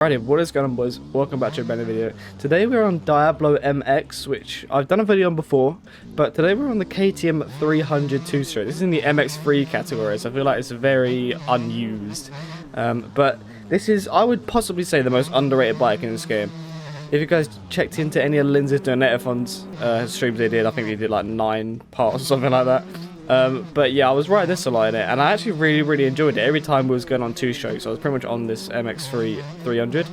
Alrighty, what is going on, boys? Welcome back to a brand new video. Today we're on Diablo MX, which I've done a video on before, but today we're on the KTM 300 two-stroke. This is in the MX3 category, so I feel like it's very unused. But this is, I would possibly say, the most underrated bike in this game. If you guys checked into any of Lindsay's Donatathon's streams they did, I think they did like 9 parts or something like that. But yeah, I was riding this a lot in it, and I actually really enjoyed it. Every time we was going on two-strokes, I was pretty much on this MX3 300.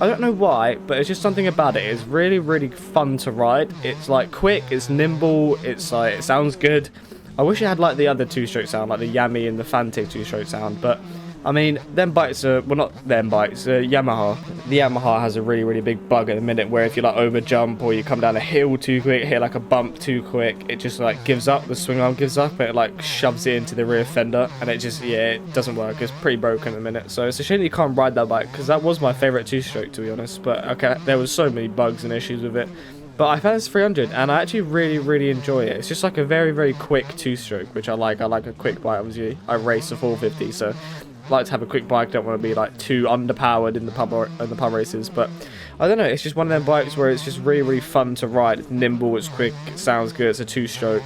I don't know why, but it's just something about it. It's really fun to ride. It's like quick, it's nimble, it's like, it sounds good. I wish it had like the other two-stroke sound, like the Yami and the Fantic two-stroke sound, but I mean, them bikes are, well, not them bikes, Yamaha. The Yamaha has a really big bug at the minute where if you like over jump or you come down a hill too quick, hit like a bump too quick, it just like gives up, the swing arm gives up, and it like shoves it into the rear fender, and it just, yeah, it doesn't work. It's pretty broken at the minute, so it's a shame that you can't ride that bike, because that was my favourite two-stroke, to be honest, but okay, there was so many bugs and issues with it. But I found this 300, and I actually really enjoy it. It's just like a very quick two-stroke, which I like. I like a quick bike, obviously. I race a 450, so I like to have a quick bike. Don't want to be like too underpowered in the pub races, but I don't know. It's just one of them bikes where it's just really fun to ride. It's nimble, it's quick, it sounds good. It's a two-stroke,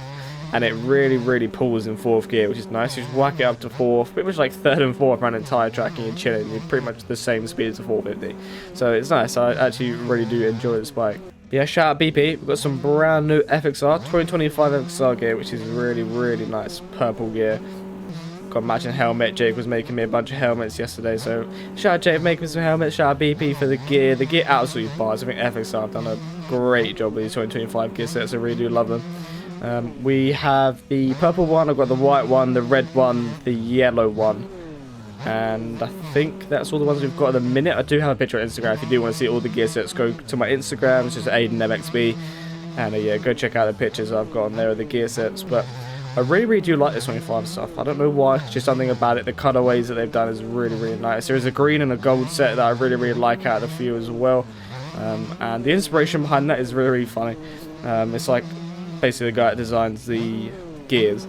and it really pulls in 4th gear, which is nice. You just whack it up to 4th, pretty much like 3rd and 4th around the entire track, and you're chilling. You're pretty much the same speed as a 450, so it's nice. I actually really do enjoy this bike. Yeah, shout out BP. We've got some brand new FXR 2025 FXR gear, which is really nice. Purple gear. Got a matching helmet. Jake was making me a bunch of helmets yesterday, so shout out Jake making me some helmets. Shout out BP for the gear. The gear absolutely bars. I think FXR have done a great job with these 2025 gear sets. I really do love them. We have the purple one. I've got the white one, the red one, the yellow one, and I think that's all the ones we've got at the minute. I do have a picture on Instagram. If you do want to see all the gear sets, go to my Instagram. It's just AidenMXB, and yeah, go check out the pictures I've got on there of the gear sets. But I really do like this 25 stuff. I don't know why, it's just something about it. The cutaways that they've done is really nice. There is a green and a gold set that I really like out of the few as well, and the inspiration behind that is really funny. It's like basically the guy that designs the gears.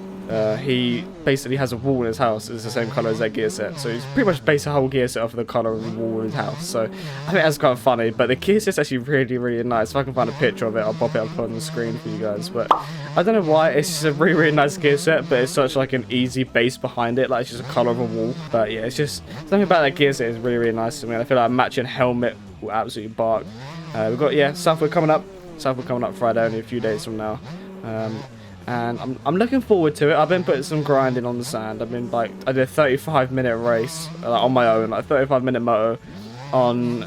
He basically has a wall in his house that's the same colour as that gear set, so he's pretty much based the whole gear set off of the colour of the wall in his house, so I think that's kind of funny. But the gear set's actually really nice. If I can find a picture of it, I'll pop it up on the screen for you guys. But I don't know why, it's just a really nice gear set, but it's such like an easy base behind it, like it's just a colour of a wall. But yeah, it's just something about that gear set is really nice to me. I feel like a matching helmet will absolutely bark. We've got, yeah, Southwood coming up Friday, only a few days from now. And I'm looking forward to it. I've been putting some grinding on the sand. I've been like, I did a 35-minute race on my own, like 35-minute moto on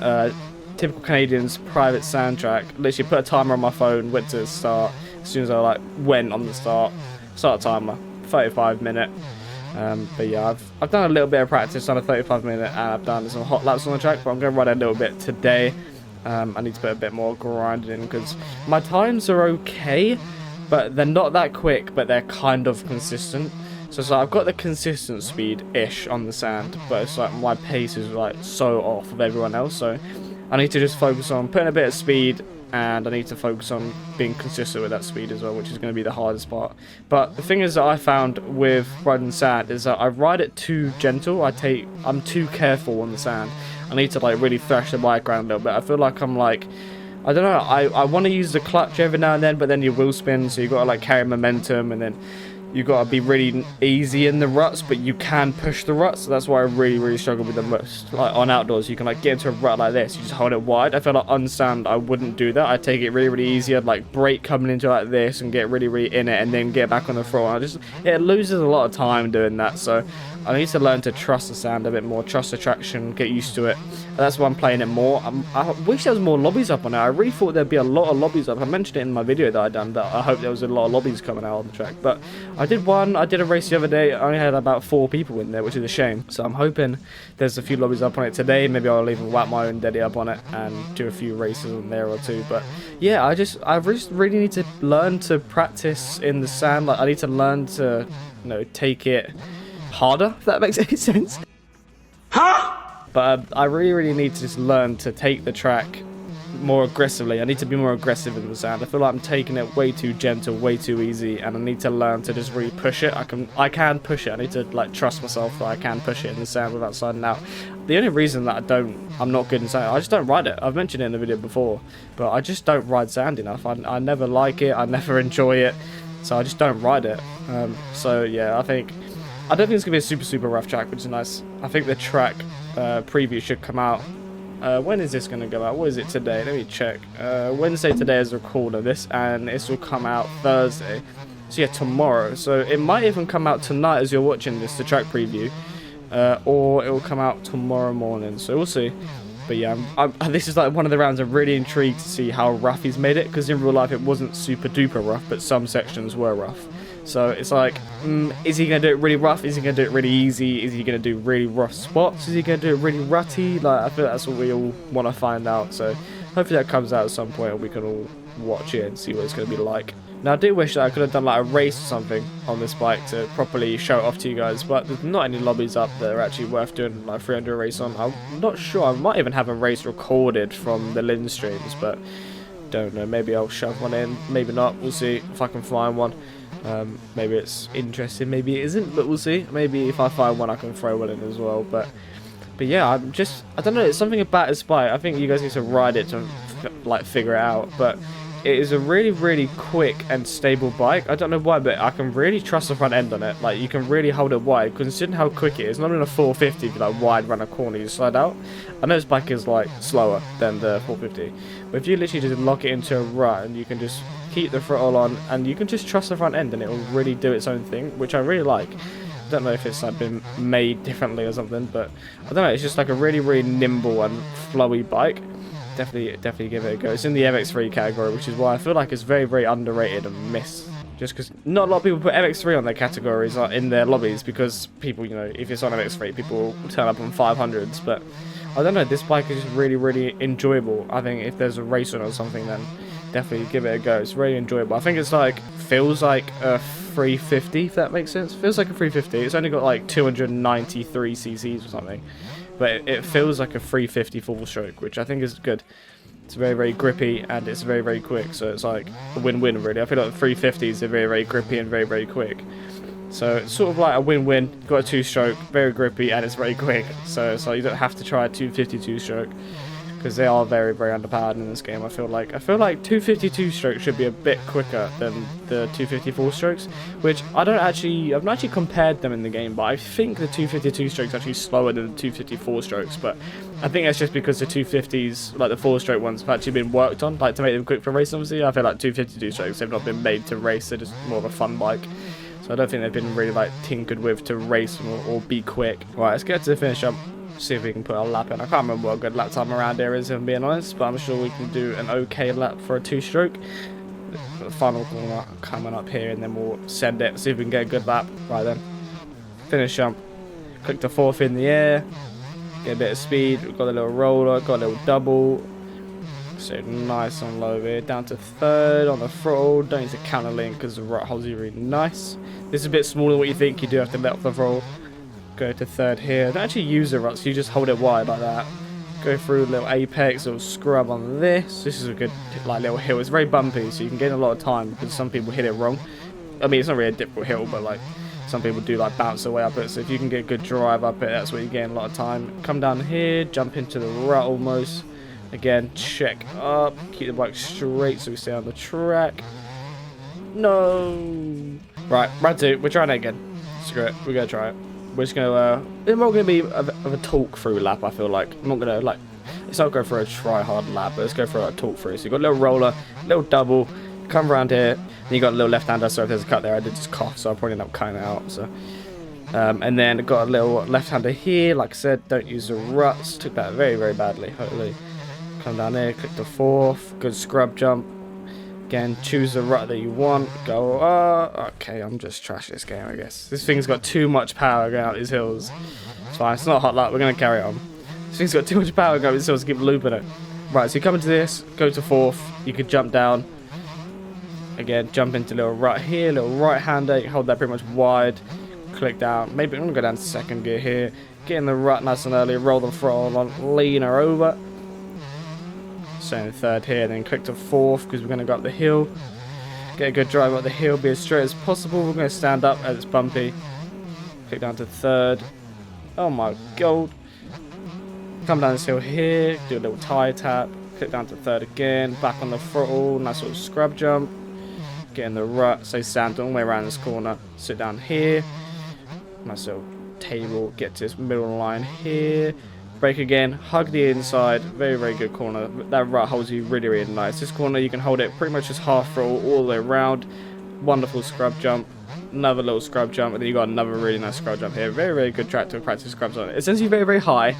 typical Canadian's private sand track. Literally put a timer on my phone, went to the start. As soon as I like went on the start timer, 35-minute. But yeah, I've done a little bit of practice on a 35-minute, and I've done some hot laps on the track. But I'm going to ride a little bit today. I need to put a bit more grinding in because my times are okay, but they're not that quick, but they're kind of consistent. So it's like I've got the consistent speed-ish on the sand, but it's like my pace is like so off of everyone else. So I need to just focus on putting a bit of speed, and I need to focus on being consistent with that speed as well, which is going to be the hardest part. But the thing is that I found with riding sand is that I ride it too gentle. I'm too careful on the sand. I need to like really thrash the bike around a little bit. I feel like I'm like, I don't know, I want to use the clutch every now and then, but then your wheel spins, so you got to like carry momentum, and then you got to be really easy in the ruts, but you can push the ruts. So that's why I really struggle with the most. Like on outdoors, you can like get into a rut like this, you just hold it wide. I feel like on sand I wouldn't do that. I take it really easy. I'd like brake coming into like this and get really in it, and then get back on the throttle. It loses a lot of time doing that. So I need to learn to trust the sand a bit more, trust the traction, get used to it. And that's why I'm playing it more. I wish there was more lobbies up on it. I really thought there'd be a lot of lobbies up. I mentioned it in my video that I done, that I hope there was a lot of lobbies coming out on the track. But I did a race the other day. I only had about 4 people in there, which is a shame. So I'm hoping there's a few lobbies up on it today. Maybe I'll even whack my own daddy up on it and do a few races on there or two. But yeah, I just really need to learn to practice in the sand. Like I need to learn to, you know, take it harder, if that makes any sense. Huh? But I really need to just learn to take the track more aggressively. I need to be more aggressive in the sand. I feel like I'm taking it way too gentle, way too easy, and I need to learn to just really push it. I can push it. I need to like trust myself that I can push it in the sand without sliding out. the only reason that I'm not good in sand, I just don't ride it. I've mentioned it in the video before, but I just don't ride sand enough. I never like it. I never enjoy it, so I just don't ride it. So yeah, I don't think it's gonna be a super rough track, which is nice. I think the track preview should come out. When is this gonna go out? What is it today? Let me check. Wednesday today is the record of this, and this will come out Thursday. So yeah, tomorrow. So it might even come out tonight as you're watching this, the track preview, or it will come out tomorrow morning. So we'll see. But yeah, this is like one of the rounds I'm really intrigued to see how rough he's made it, because in real life it wasn't super duper rough, but some sections were rough. So it's like, is he going to do it really rough? Is he going to do it really easy? Is he going to do really rough spots? Is he going to do it really rutty? Like, I feel that's what we all want to find out. So hopefully that comes out at some point and we can all watch it and see what it's going to be like. Now, I do wish that I could have done like a race or something on this bike to properly show it off to you guys, but there's not any lobbies up that are actually worth doing like 300 race on. I'm not sure. I might even have a race recorded from the Lynn streams, but don't know. Maybe I'll shove one in. Maybe not. We'll see if I can find one. Maybe it's interesting, maybe it isn't, but we'll see. Maybe if I find one I can throw one in as well, but yeah, I don't know, it's something about this bike. I think you guys need to ride it to like figure it out, but it is a really quick and stable bike. I don't know why, but I can really trust the front end on it. Like, you can really hold it wide, considering how quick it is. Not in a 450 if you like wide run a corner, you slide out. I know this bike is like slower than the 450, but if you literally just lock it into a rut and you can just keep the throttle on and you can just trust the front end and it will really do its own thing, which I really like. I don't know if it's like been made differently or something, but I don't know, it's just like a really nimble and flowy bike. Definitely give it a go. It's in the MX3 category, which is why I feel like it's very underrated and missed. Just because not a lot of people put MX3 on their categories in their lobbies, because people, you know, if it's on MX3, people will turn up on 500s, but I don't know, this bike is just really enjoyable. I think if there's a race on or something, then definitely give it a go. It's really enjoyable. I think it's like, feels like a 350, if that makes sense. Feels like a 350. It's only got like 293 cc's or something, but it feels like a 350 full stroke, which I think is good. It's very grippy and it's very quick, so it's like a win-win really. I feel like the 350s are very grippy and very quick, so it's sort of like a win-win. Got a two-stroke, very grippy, and it's very quick, so it's like you don't have to try a 252 stroke, because they are very underpowered in this game. I feel like 252 strokes should be a bit quicker than the 254 strokes, which I've not actually compared them in the game, but I think the 252 strokes are actually slower than the 254 strokes, but I think that's just because the 250s, like the 4-stroke ones, have actually been worked on, like to make them quick for race. Obviously, I feel like 252 strokes have not been made to race, they're just more of a fun bike. So I don't think they've been really like tinkered with to race or be quick. Right, let's get to the finish up. See if we can put a lap in. I can't remember what a good lap time around here is, if I'm being honest, but I'm sure we can do an okay lap for a two-stroke. The final corner coming up here, and then we'll send it, see if we can get a good lap. Right then, finish jump, click the fourth in the air, get a bit of speed. We've got a little roller, got a little double, so nice on low here, down to third on the throttle. Don't need to counter link because the rut holds you really nice. This is a bit smaller than what you think. You do have to let off the throttle. Go to third here. Don't actually use the ruts, you just hold it wide like that. Go through a little apex, little scrub on this. This is a good like little hill. It's very bumpy, so you can gain a lot of time because some people hit it wrong. I mean, it's not really a difficult hill, but like some people do like bounce their way up it. So if you can get a good drive up it, that's where you gain a lot of time. Come down here, jump into the rut almost. Again, check up, keep the bike straight so we stay on the track. No. Right, round two. We're trying it again. Screw it. We're gonna try it. We're just gonna, it's not gonna be of a talk through lap, I feel like. I'm not gonna, like, let's not go for a try hard lap, but let's go for a talk through. So you've got a little roller, little double, come around here, then you got a little left hander, so if there's a cut there, I did just cough, so I'll probably end up cutting it out, so. And then got a little left hander here, like I said, don't use the ruts, took that very badly, hopefully. Come down here, click the fourth, good scrub jump. Again, choose the rut that you want. Go, okay, I'm just trash this game, I guess. This thing's got too much power going out these hills. It's fine, it's not hot lap, we're going to carry on. This thing's got too much power going out these hills, keep looping it. Right, so you come into this, go to fourth, you could jump down. Again, jump into a little rut here, little right-hander, you hold that pretty much wide. Click down, maybe I'm going to go down to second gear here. Get in the rut nice and early, roll the throttle on, lean her over. So in third here, then click to fourth because we're going to go up the hill. Get a good drive up the hill, be as straight as possible. We're going to stand up as it's bumpy. Click down to third. Oh my god. Come down this hill here, do a little tie tap, click down to third again, back on the throttle, nice little scrub jump, get in the rut, say stand all the way around this corner, sit down here, nice little table, get to this middle line here, brake again, hug the inside, very good corner. That rut holds you really nice. This corner you can hold it pretty much just half throttle all the way around. Wonderful scrub jump, another little scrub jump, and then you got another really nice scrub jump here. Very good track to practice scrubs on. It's essentially very high,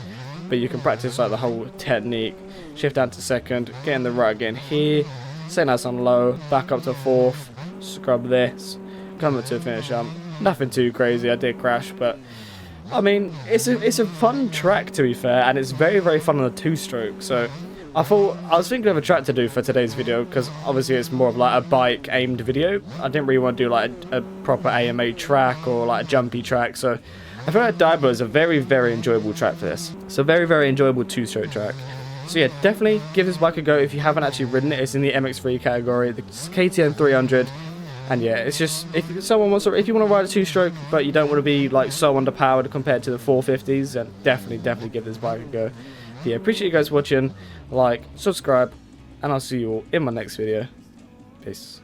but you can practice like the whole technique. Shift down to second, get in the rut again here, stay nice on low, back up to fourth, scrub this, come up to a finish jump. Nothing too crazy, I did crash, but I mean, it's a fun track to be fair, and it's very fun on a two-stroke. So I was thinking of a track to do for today's video, because obviously it's more of like a bike aimed video. I didn't really want to do like a proper AMA track or like a jumpy track, so I feel like Diablo is a very enjoyable track for this. It's a very enjoyable two-stroke track. So yeah, definitely give this bike a go if you haven't actually ridden it. It's in the MX3 category, the KTM 300. And yeah, it's just, if you want to ride a two-stroke, but you don't want to be like so underpowered compared to the 450s, then definitely give this bike a go. But yeah, appreciate you guys watching, like, subscribe, and I'll see you all in my next video. Peace.